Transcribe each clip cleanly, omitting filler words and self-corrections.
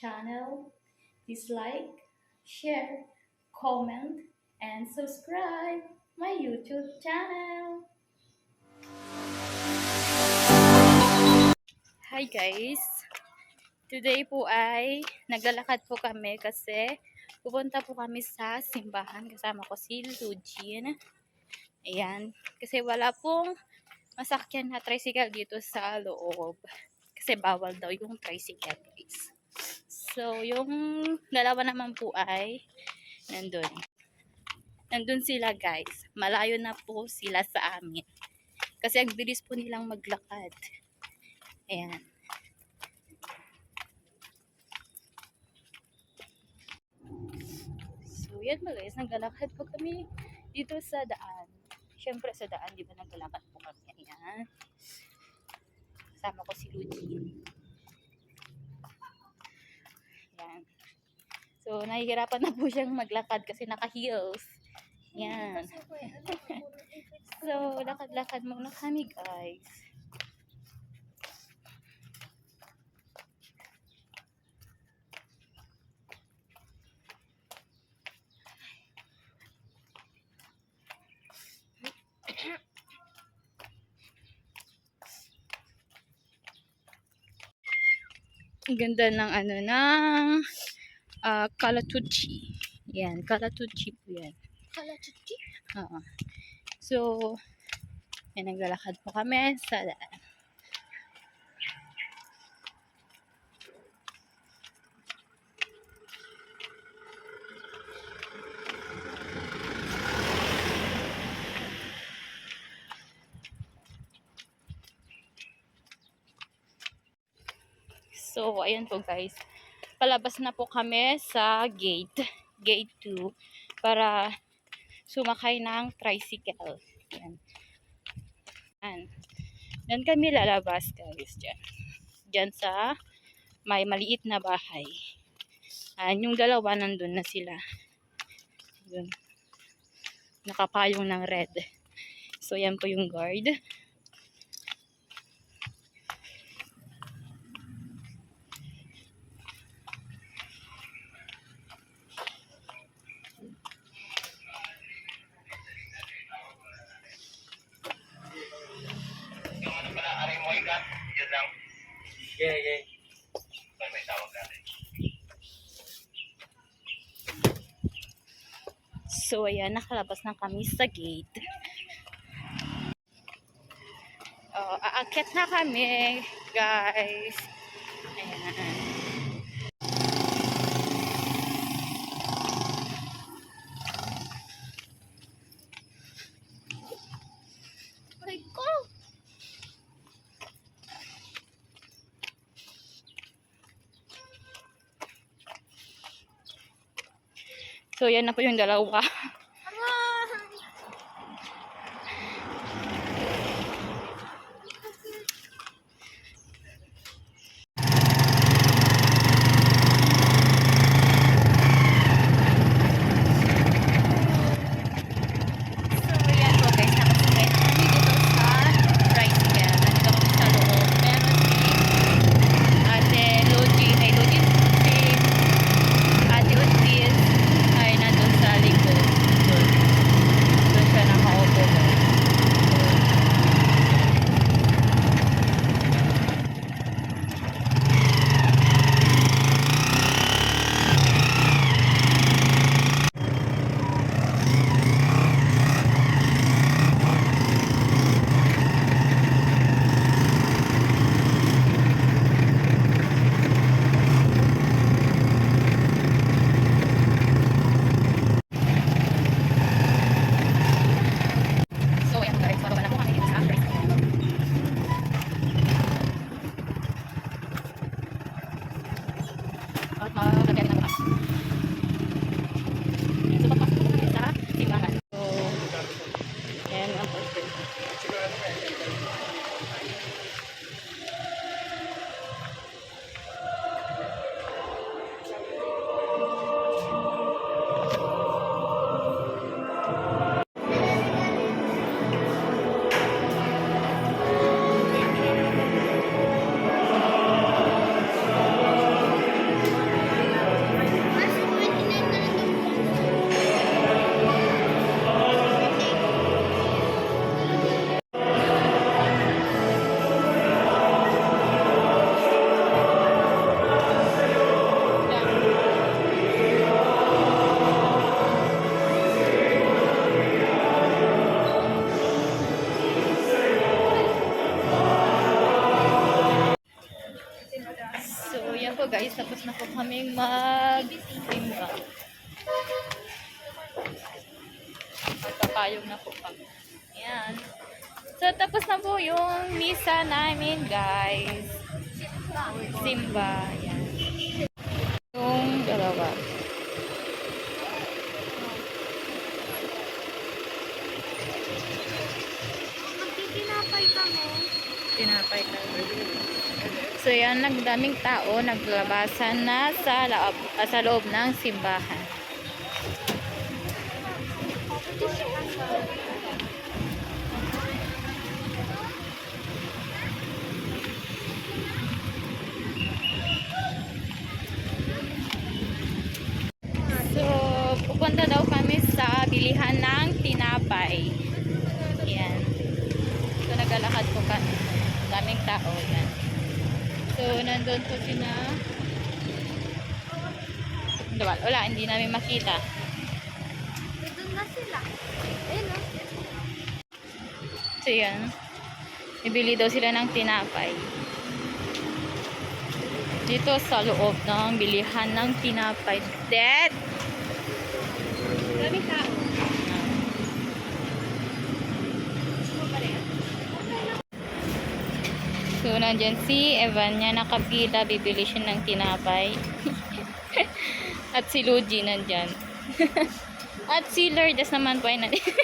channel, please like, share, comment, and subscribe my YouTube channel. Hi guys! Today po ay naglalakad po kami kasi pupunta po kami sa simbahan. Kasama ko si Lugin. Ayan. Kasi wala pong masakyan na tricycle dito sa loob. Kasi bawal daw yung tricycle guys. So, yung dalawa naman po ay nandun. Nandun sila guys. Malayo na po sila sa amin. Kasi ang bilis po nilang maglakad. Ayan. So, yan ba guys. Naglalakad po kami dito sa daan. Siyempre sa daan, di ba naglalakad po kami. Ayan. Kasama ko si Lugin. Ayan. So, nahihirapan na po siyang maglakad kasi naka-heels. Ayan. So, lakad-lakad muna kami guys. Ang ganda ng Calatucci. Yan, Calatucci po yan. Calatucci? Oo. So, yan, naglalakad po kami sa daan. So, ayan po guys. Palabas na po kami sa gate 2 para sumakay ng tricycle. Ayan. Ayan. Yan kami lalabas guys dyan. Dyan sa may maliit na bahay. Ayan, yung dalawa nandun na sila. Yun. Nakapayong ng red. So, yan po yung guard. Yeah. So, ayan, nakalabas na kami sa gate. Aakyat na kami, guys. Ayan. Ay ko! So, yan na po yung dalawa. Ate Otis ay nandun sa likod. guys, tapos na po kaming mag-simba. Magpapayong na po kami. Ayan. So, tapos na po yung misa namin, guys. Simba. Ayan. Yung dalawa. Magtitinapay kami. Tinapay ka. So, yan, nagdaming tao, naglabasan na sa loob ng simbahan. So, pupunta daw kami sa bilihan ng tinapay. Yan. So, naglalakad po kami. Daming tao. Yan. So, nandun po sina. Wala, hindi namin makita. Doon na sila. Ayun o. So, yan. Ibili daw sila ng tinapay. Dito sa loob ng bilihan ng tinapay. Dad! Daming tao. So, nandyan si Evania nakapila. Bibili siya ng tinapay. At si Luigi nandyan. At si Lourdes naman po ay nandyan.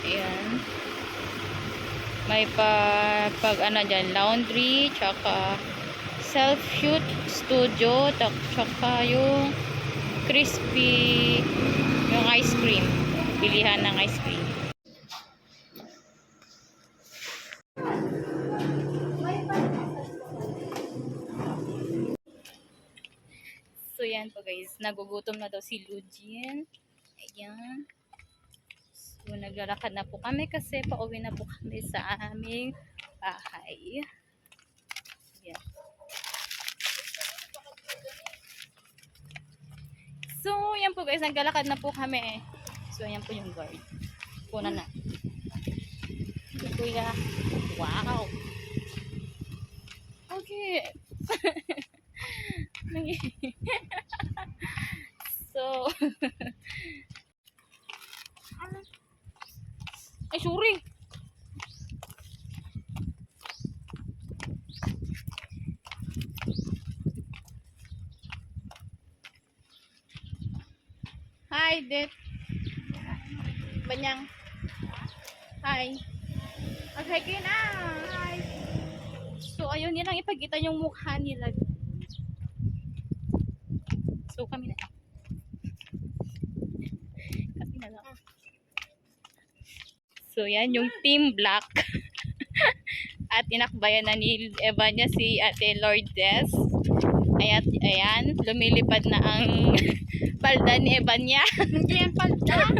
Ayan. May pag ano dyan, laundry, tsaka self-shoot studio, tsaka yung crispy, yung ice cream. Bilihan ng ice cream. So, yan po guys. Nagugutom na daw si Lugin. Ayan. So, naglalakad na po kami kasi pauwi na po kami sa aming bahay. Ayan. So, yan po guys. Naglalakad na po kami. So, yan po yung guard. Puna na. Si Kuya. Wow! Okay. So, ay, sorry. Hi, Det. Banyang. Hi. Okay, kayo na. Hi. So, ayun nilang ipagkita yung mukha nila. So, kami na. Kami na lang. So, yan yung Team Black. At inakbayan na ni Evania si Ate Lourdes. Ayan, lumilipad na ang palda ni Evania. Hindi yan palda.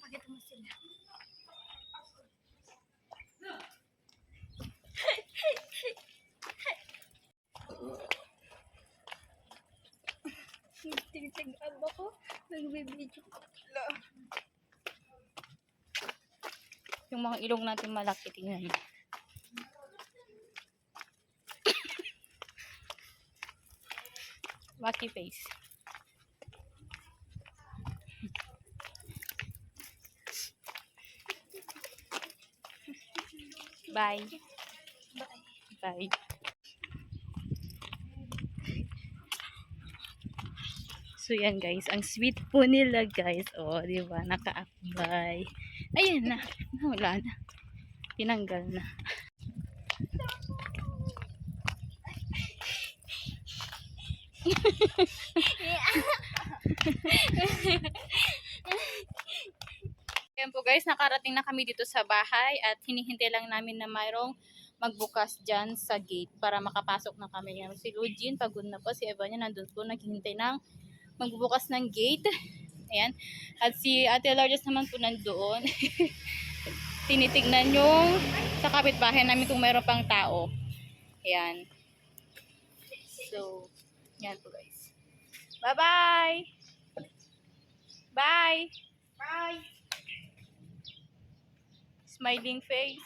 Pakita mo sila. Tig-tig-ab ako. Nagbibidyo. Yung mga ilong natin malaki, tingnan. Wacky face. Bye. Bye. So, yan guys. Ang sweet po nila guys. O, di ba? Naka-akbay. Ayan na. Wala na. Tinanggal na. Ayan po guys, nakarating na kami dito sa bahay at hinihintay lang namin na mayroong magbukas dyan sa gate para makapasok na kami. Yan, si Lugin, pagod na po. Si Evanya nandun po, naghihintay ng magbubukas ng gate. Ayan. At si Ate Lourdes naman po nandoon. Tinitignan yung sa kapitbahay namin kung mayroon pang tao. Ayan. So, yan po guys. Bye-bye! Bye! Bye. Smiling face.